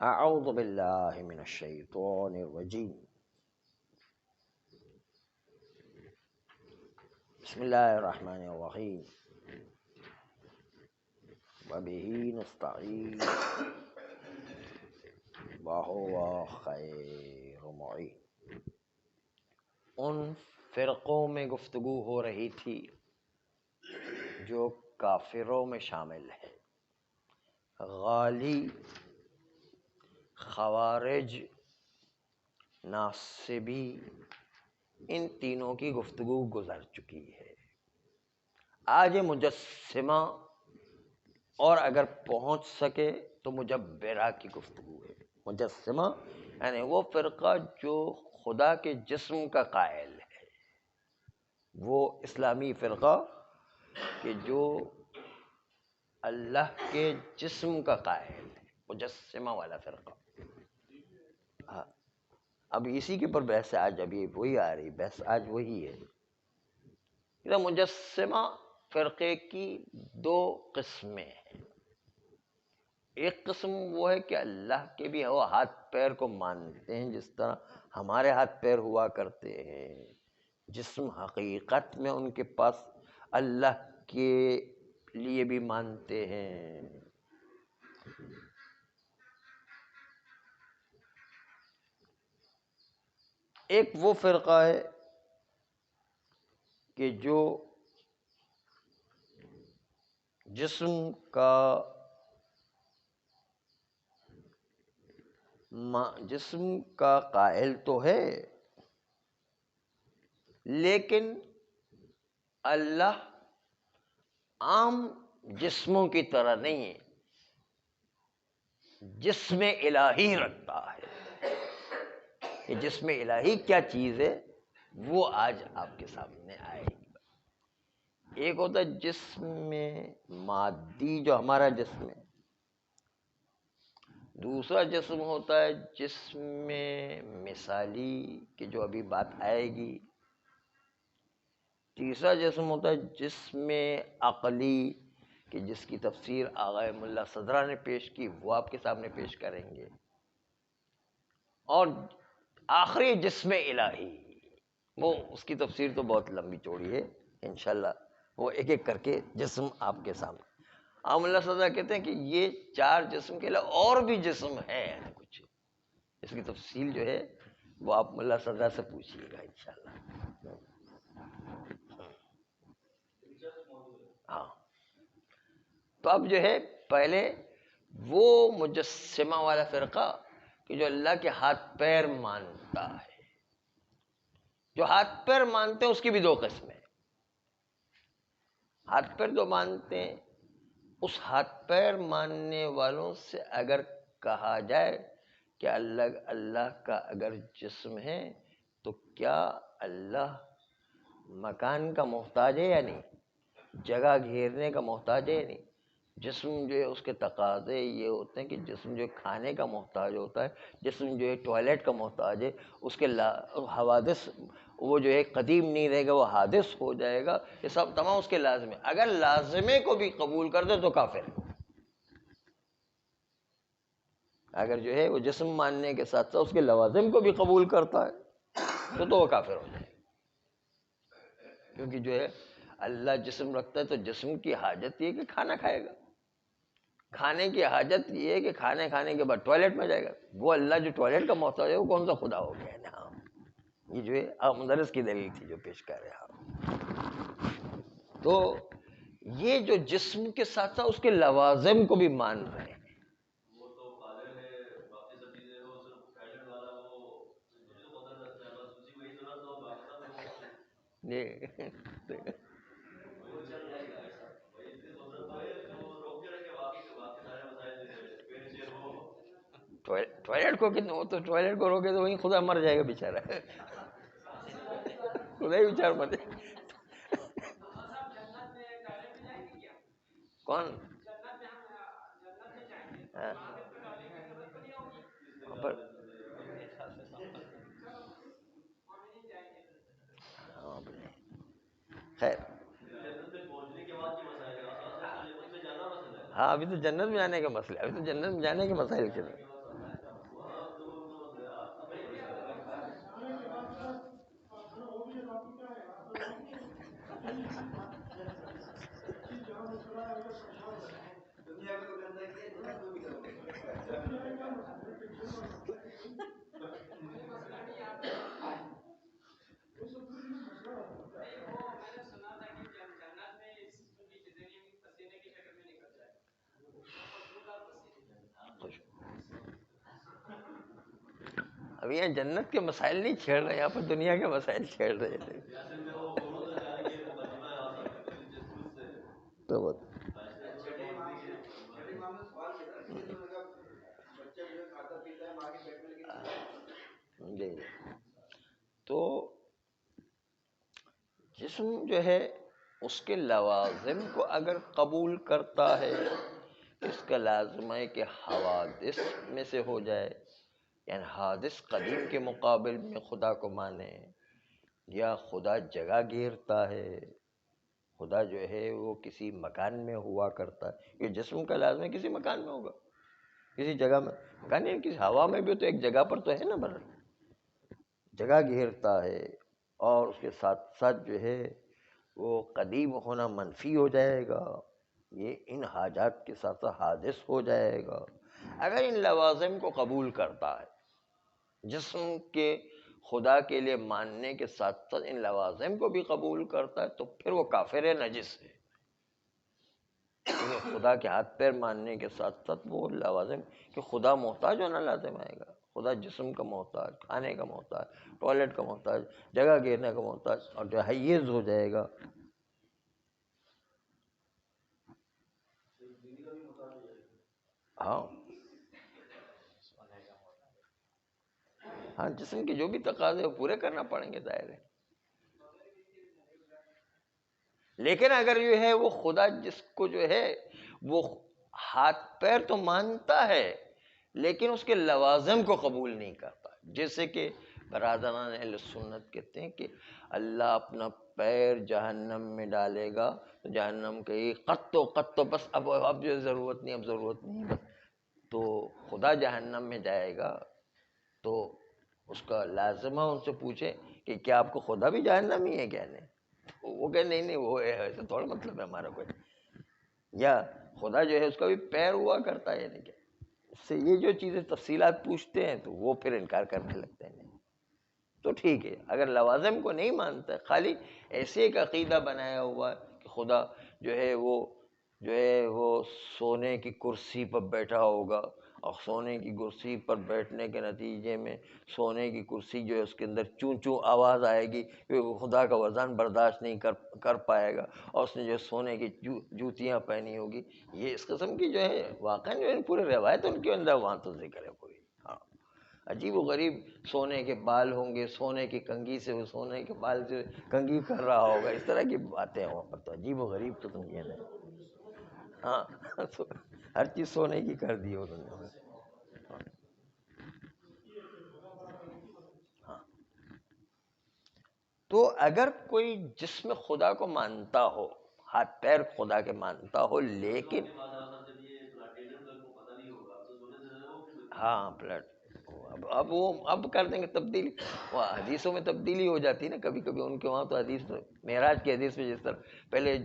اعوذ باللہ من الشیطان الرجیم بسم اللہ الرحمن الرحیم وبہ نستعین وہو خیر معین۔ ان فرقوں میں گفتگو ہو رہی تھی جو کافروں میں شامل ہے، غالی، خوارج، ناصبی، ان تینوں کی گفتگو گزر چکی ہے۔ آج مجسمہ اور اگر پہنچ سکے تو مجبرہ کی گفتگو ہے۔ مجسمہ یعنی وہ فرقہ جو خدا کے جسم کا قائل ہے، وہ اسلامی فرقہ کہ جو اللہ کے جسم کا قائل ہے، مجسمہ والا فرقہ۔ اب اسی کے اوپر بحث آج ابھی وہی آ رہی، بحث آج وہی ہے۔ مجسمہ فرقے کی دو قسمیں ہیں۔ ایک قسم وہ ہے کہ اللہ کے بھی وہ ہاتھ پیر کو مانتے ہیں جس طرح ہمارے ہاتھ پیر ہوا کرتے ہیں، جسم حقیقت میں ان کے پاس اللہ کے لیے بھی مانتے ہیں۔ ایک وہ فرقہ ہے کہ جو جسم کا قائل تو ہے، لیکن اللہ عام جسموں کی طرح نہیں ہے، جسم الہی رکھتا ہے۔ کہ جسم الہی کیا چیز ہے وہ آج آپ کے سامنے آئے گی۔ ایک ہوتا ہے جسم مادی جو ہمارا جسم ہے، دوسرا جسم ہوتا ہے جسم مثالی کہ جو ابھی بات آئے گی، تیسرا جسم ہوتا ہے جسم عقلی کہ جس کی تفسیر آغا ملا صدرہ نے پیش کی، وہ آپ کے سامنے پیش کریں گے، اور آخری جسم الہی، وہ اس کی تفسیر تو بہت لمبی چوڑی ہے، انشاءاللہ وہ ایک ایک کر کے جسم آپ کے سامنے۔ آغا ملا صدرہ کہتے ہیں کہ یہ چار جسم کے علاوہ اور بھی جسم ہے کچھ، اس کی تفصیل جو ہے وہ آپ ملا صدرہ سے پوچھیے گا انشاءاللہ۔ ہاں، تو اب جو ہے پہلے وہ مجسمہ والا فرقہ کہ جو اللہ کے ہاتھ پیر مانتا ہے، جو ہاتھ پیر مانتے ہیں اس کی بھی دو قسمیں۔ ہاتھ پیر جو مانتے ہیں، اس ہاتھ پیر ماننے والوں سے اگر کہا جائے کہ اللہ کا اگر جسم ہے تو کیا اللہ مکان کا محتاج ہے یا نہیں، جگہ گھیرنے کا محتاج ہے یا نہیں؟ جسم جو ہے اس کے تقاضے یہ ہوتے ہیں کہ جسم جو ہے کھانے کا محتاج ہوتا ہے، جسم جو ہے ٹوائلٹ کا محتاج ہے، اس کے حوادث وہ جو ہے قدیم نہیں رہے گا، وہ حادث ہو جائے گا، یہ سب تمام اس کے لازم ہے۔ اگر لازمے کو بھی قبول کر دے تو کافر ہے۔ اگر جو ہے وہ جسم ماننے کے ساتھ ساتھ اس کے لوازم کو بھی قبول کرتا ہے تو وہ کافر ہو جائے گا، کیونکہ جو ہے اللہ جسم رکھتا ہے تو جسم کی حاجت یہ ہے کہ کھانا کھائے گا، کھانے کی حاجت یہ ہے کہ کھانے کے بعد ٹوائلٹ میں جائے گا۔ وہ اللہ جو ٹوائلٹ کا محتاج ہے وہ کون سا خدا ہو گیا نا؟ یہ جو ہے مدرس کی دلیل تھی جو پیش کر رہے ہیں۔ تو یہ جو جسم کے ساتھ ساتھ اس کے لوازم کو بھی مان رہے ہیں۔ ٹوائلٹ کو کتنے، وہ تو ٹوائلٹ کو روکے تو وہیں خدا مر جائے گا بیچارہ، خدا ہی بیچارہ مر جائے گا۔ کون؟ خیر، ہاں ابھی تو جنت میں جانے کا مسئلہ ہے، ابھی تو جنت میں جانے کے مسائل چل رہے ہیں۔ اب یہاں جنت کے مسائل نہیں چھیڑ رہے، یہاں پر دنیا کے مسائل چھیڑ رہے تھے. تو جی تو جسم جو ہے اس کے لوازم کو اگر قبول کرتا ہے، اس کا لازم ہے کہ حوادث میں سے ہو جائے، یعنی حادث قدیم کے مقابل میں خدا کو مانے، یا خدا جگہ گھیرتا ہے، خدا جو ہے وہ کسی مکان میں ہوا کرتا ہے. یہ جسم کا لازم ہے کسی مکان میں ہوگا، کسی جگہ میں، مکان نہیں کسی ہوا میں بھی تو ایک جگہ پر تو ہے نا، بر جگہ گھیرتا ہے. اور اس کے ساتھ ساتھ جو ہے وہ قدیم ہونا منفی ہو جائے گا، یہ ان حاجات کے ساتھ ساتھ حادث ہو جائے گا. اگر ان لوازم کو قبول کرتا ہے، جسم کے خدا کے لیے ماننے کے ساتھ ساتھ ان لوازم کو بھی قبول کرتا ہے، تو پھر وہ کافر ہے، نجس ہے. خدا کے ہاتھ پیر ماننے کے ساتھ ساتھ وہ لوازم کہ خدا محتاج ہونا لازم آئے گا. خدا جسم کا محتاج، کھانے کا محتاج، ٹوائلٹ کا محتاج، جگہ گھیرنے کا محتاج، اور جو حیز ہو جائے گا. ہاں ہاں، جسم کے جو بھی تقاضے وہ پورے کرنا پڑیں گے، ظاہر ہے. لیکن اگر جو ہے وہ خدا جس کو جو ہے وہ ہاتھ پیر تو مانتا ہے لیکن اس کے لوازم کو قبول نہیں کرتا، جیسے کہ برادران اہل سنت کہتے ہیں کہ اللہ اپنا پیر جہنم میں ڈالے گا تو جہنم کہے قط بس اب جو ضرورت نہیں بس. تو خدا جہنم میں جائے گا تو اس کا لازمہ ان سے پوچھے کہ کیا آپ کو خدا بھی جہنم ہی ہے کیا؟ نہیں. وہ کہ نہیں وہ ایسا تھوڑا مطلب ہے ہمارا کوئی، یا خدا جو ہے اس کا بھی پیر ہوا کرتا ہے، یعنی کہ اس سے یہ جو چیزیں تفصیلات پوچھتے ہیں تو وہ پھر انکار کرنے لگتے ہیں. تو ٹھیک ہے، اگر لوازم کو نہیں مانتا، خالی ایسے ایک عقیدہ بنایا ہوا کہ خدا جو ہے وہ سونے کی کرسی پر بیٹھا ہوگا، اور سونے کی کرسی پر بیٹھنے کے نتیجے میں سونے کی کرسی جو ہے اس کے اندر چوں چوں آواز آئے گی کہ وہ خدا کا وزن برداشت نہیں کر پائے گا، اور اس نے جو سونے کی جوتیاں پہنی ہوگی. یہ اس قسم کی جو ہے واقعا جو ہے پورے روایت ان کے اندر وہاں تو ذکر ہے پوری. ہاں، عجیب و غریب سونے کے بال ہوں گے، سونے کی کنگھی سے وہ سونے کے بال سے کنگھی کر رہا ہوگا، اس طرح کی باتیں وہاں پر تو عجیب و غریب تو تم یہ نہیں. ہاں ہر چیز سونے کی کر دی انہوں نے. ہاں، تو اگر کوئی جسم خدا کو مانتا ہو، ہاتھ پیر خدا کے مانتا ہو، لیکن ہاں پلٹ اب کر دیں گے تبدیلی. وہ حدیثوں میں تبدیلی ہو جاتی ہے نا کبھی کبھی ان کے وہاں. تو حدیث معراج کی حدیث میں جس طرح پہلے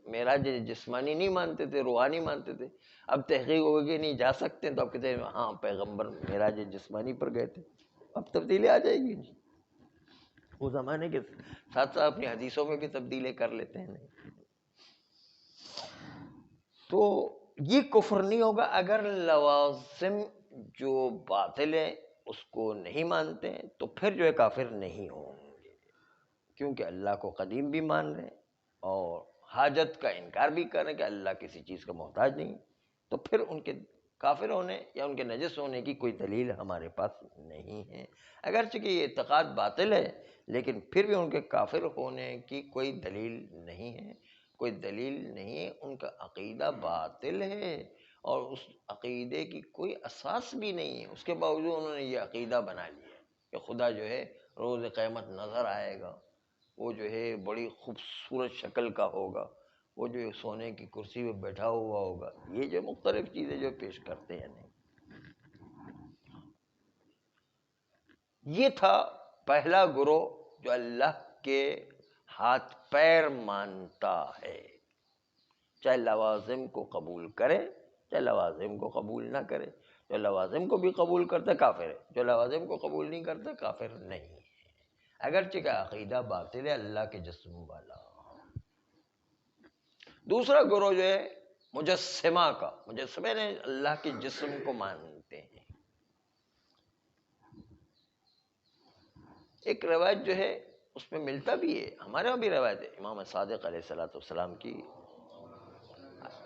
معراج جسمانی نہیں مانتے تھے، روحانی مانتے تھے، اب تحقیق ہو گئی نہیں جا سکتے تو اب کہتے ہیں ہاں پیغمبر معراج جسمانی پر گئے تھے. اب تبدیلی آ جائے گی، وہ زمانے کے ساتھ ساتھ اپنی حدیثوں میں بھی تبدیلی کر لیتے ہیں. نہیں تو یہ کفر نہیں ہوگا اگر لوازم جو باطل ہے اس کو نہیں مانتے ہیں، تو پھر جو ہے کافر نہیں ہوں گے، کیونکہ اللہ کو قدیم بھی مان رہے ہیں اور حاجت کا انکار بھی کر رہے ہیں کہ اللہ کسی چیز کا محتاج نہیں. تو پھر ان کے کافر ہونے یا ان کے نجس ہونے کی کوئی دلیل ہمارے پاس نہیں ہے. اگرچہ کہ یہ اعتقاد باطل ہے لیکن پھر بھی ان کے کافر ہونے کی کوئی دلیل نہیں ہے، کوئی دلیل نہیں ہے. ان کا عقیدہ باطل ہے اور اس عقیدے کی کوئی اساس بھی نہیں ہے، اس کے باوجود انہوں نے یہ عقیدہ بنا لیا کہ خدا جو ہے روز قیامت نظر آئے گا، وہ جو ہے بڑی خوبصورت شکل کا ہوگا، وہ جو سونے کی کرسی پہ بیٹھا ہوا ہوگا. یہ جو مختلف چیزیں جو پیش کرتے ہیں. نہیں، یہ تھا پہلا گروہ جو اللہ کے ہاتھ پیر مانتا ہے، چاہے لوازم کو قبول کرے چاہے لوازم کو قبول نہ کرے. جو لوازم کو بھی قبول کرتا ہے کافر ہے، جو لوازم کو قبول نہیں کرتا کافر نہیں ہے، اگرچہ کہ عقیدہ باطل ہے اللہ کے جسم والا. دوسرا گروہ جو ہے مجسمہ کا، مجسمے نے اللہ کے جسم کو مانتے ہیں. ایک روایت جو ہے اس میں ملتا بھی ہے، ہمارے وہاں بھی روایت ہے امام صادق علیہ السلام کی.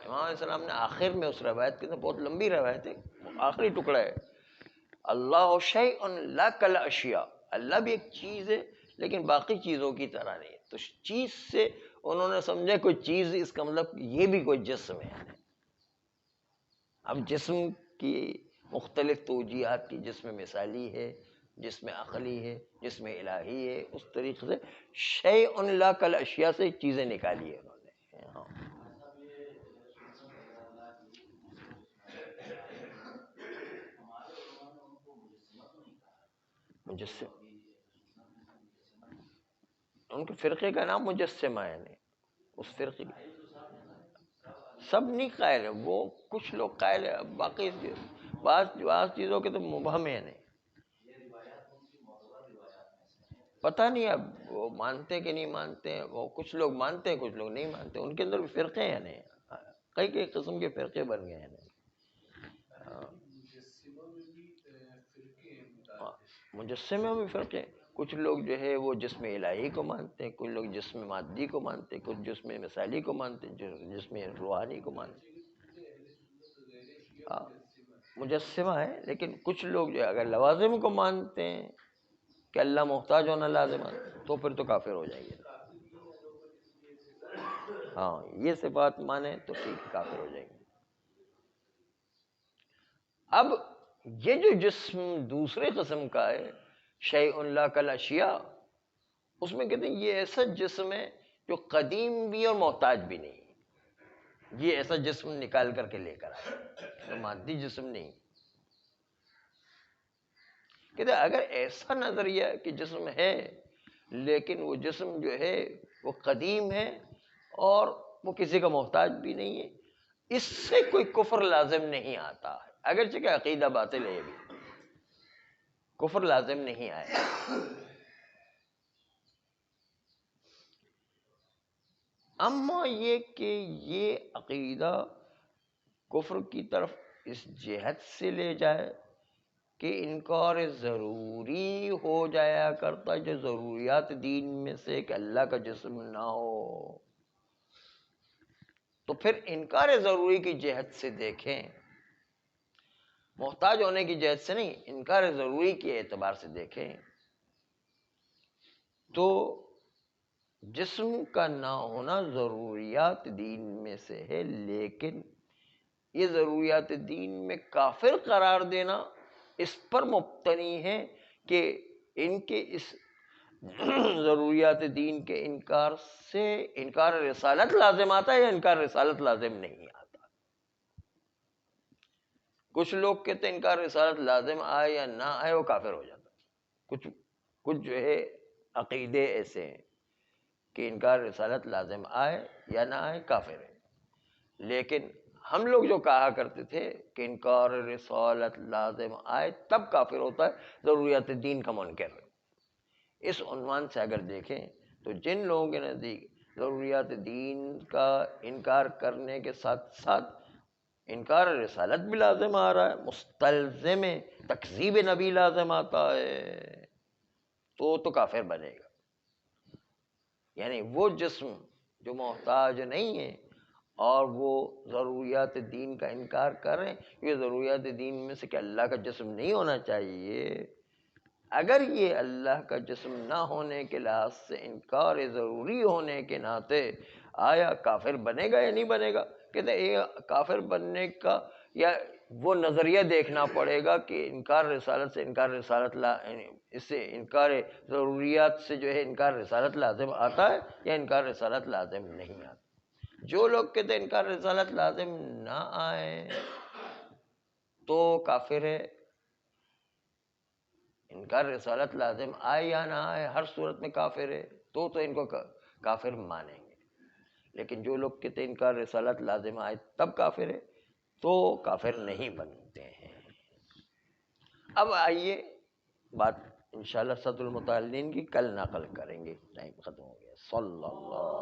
امام علیہ السلام نے آخر میں اس روایت کے اندر، بہت لمبی روایت ہے، آخری ٹکڑا ہے، اللہ شیء لا کالاشیاء، اللہ بھی ایک چیز ہے لیکن باقی چیزوں کی طرح نہیں. تو چیز سے انہوں نے سمجھا کوئی چیز، اس کا مطلب یہ بھی کوئی جسم ہے. اب جسم کی مختلف توجیہات کی، جسم مثالی ہے، جسم عقلی ہے، جسم الہی ہے، اس طریقے سے شیء لا کالاشیاء سے چیزیں نکالی ہے انہوں نے. ہاں مجسم، ان کے فرقے کا نام مجسمہ ہے. اس فرقے سب نہیں قائل ہے، وہ کچھ لوگ قائل ہے، باقی بعض چیزوں کے تو مبہم ہے نہیں. پتہ نہیں اب وہ مانتے کہ نہیں مانتے ہیں، وہ کچھ لوگ مانتے ہیں کچھ لوگ نہیں مانتے، ان کے اندر بھی فرقے ہیں نہیں، کئی قسم کے فرقے بن گئے ہیں. مجسمہ میں فرق ہے، کچھ لوگ جو ہے وہ جسم الہی کو مانتے ہیں، کچھ لوگ جسم مادی کو مانتے ہیں، کچھ جسم مثالی کو مانتے ہیں، جسم روحانی کو مانتے ہیں. مجسمہ ہے، لیکن کچھ لوگ جو ہے اگر لوازم کو مانتے ہیں کہ اللہ محتاج ہونا لازم ہے تو پھر تو کافر ہو جائیں گے. ہاں یہ صفات مانے تو ٹھیک، کافر ہو جائیں گے. اب یہ جو جسم دوسرے قسم کا ہے، شیء لا کالاشیاء، اس میں کہتے ہیں یہ ایسا جسم ہے جو قدیم بھی اور محتاج بھی نہیں. یہ ایسا جسم نکال کر کے لے کر آئے، مادی جسم نہیں. کہتے اگر ایسا نظریہ کہ جسم ہے لیکن وہ جسم جو ہے وہ قدیم ہے اور وہ کسی کا محتاج بھی نہیں ہے، اس سے کوئی کفر لازم نہیں آتا ہے، اگرچہ کہ عقیدہ باطل ہے، یہ بھی کفر لازم نہیں آیا. اما یہ کہ یہ عقیدہ کفر کی طرف اس جہت سے لے جائے کہ انکار ضروری ہو جایا کرتا، جو ضروریات دین میں سے کہ اللہ کا جسم نہ ہو، تو پھر انکار ضروری کی جہت سے دیکھیں، محتاج ہونے کی جہت سے نہیں، انکار ضروری کے اعتبار سے دیکھیں تو جسم کا نہ ہونا ضروریات دین میں سے ہے، لیکن یہ ضروریات دین میں کافر قرار دینا اس پر مبتنی ہے کہ ان کے اس ضروریات دین کے انکار سے انکار رسالت لازم آتا ہے یا انکار رسالت لازم نہیں آتا. کچھ لوگ کہتے ہیں انکار رسالت لازم آئے یا نہ آئے وہ کافر ہو جاتا. کچھ جو ہے عقیدے ایسے ہیں کہ انکار رسالت لازم آئے یا نہ آئے کافر ہے. لیکن ہم لوگ جو کہا کرتے تھے کہ انکار رسالت لازم آئے تب کافر ہوتا ہے ضروریات دین کا منکر. اس عنوان سے اگر دیکھیں تو جن لوگوں کے نزدیک ضروریات دین کا انکار کرنے کے ساتھ ساتھ انکار رسالت بھی لازم آ رہا ہے، مستلزم تکذیب نبی لازم آتا ہے، تو کافر بنے گا. یعنی وہ جسم جو محتاج نہیں ہے اور وہ ضروریات دین کا انکار کر رہے ہیں، یہ ضروریات دین میں سے کہ اللہ کا جسم نہیں ہونا چاہیے، اگر یہ اللہ کا جسم نہ ہونے کے لحاظ سے انکار ضروری ہونے کے ناطے آیا کافر بنے گا یا نہیں بنے گا؟ کہتے ہیں یہ کافر بننے کا یا وہ نظریہ دیکھنا پڑے گا کہ انکار رسالت سے انکار رسالت اس سے انکار ضروریات سے جو ہے انکار رسالت لازم آتا ہے یا انکار رسالت لازم نہیں آتا. جو لوگ کہتے ہیں انکار رسالت لازم نہ آئے تو کافر ہے، انکار رسالت لازم آئے یا نہ آئے ہر صورت میں کافر ہے، تو ان کو کافر مانیں گے. لیکن جو لوگ کہتے ہیں انکار رسالت لازم آئے تب کافر ہے تو کافر نہیں بنتے ہیں. اب آئیے بات انشاءاللہ صدر المتعلین کی کل نقل کریں گے، ٹائم ختم ہو گیا. صلی اللہ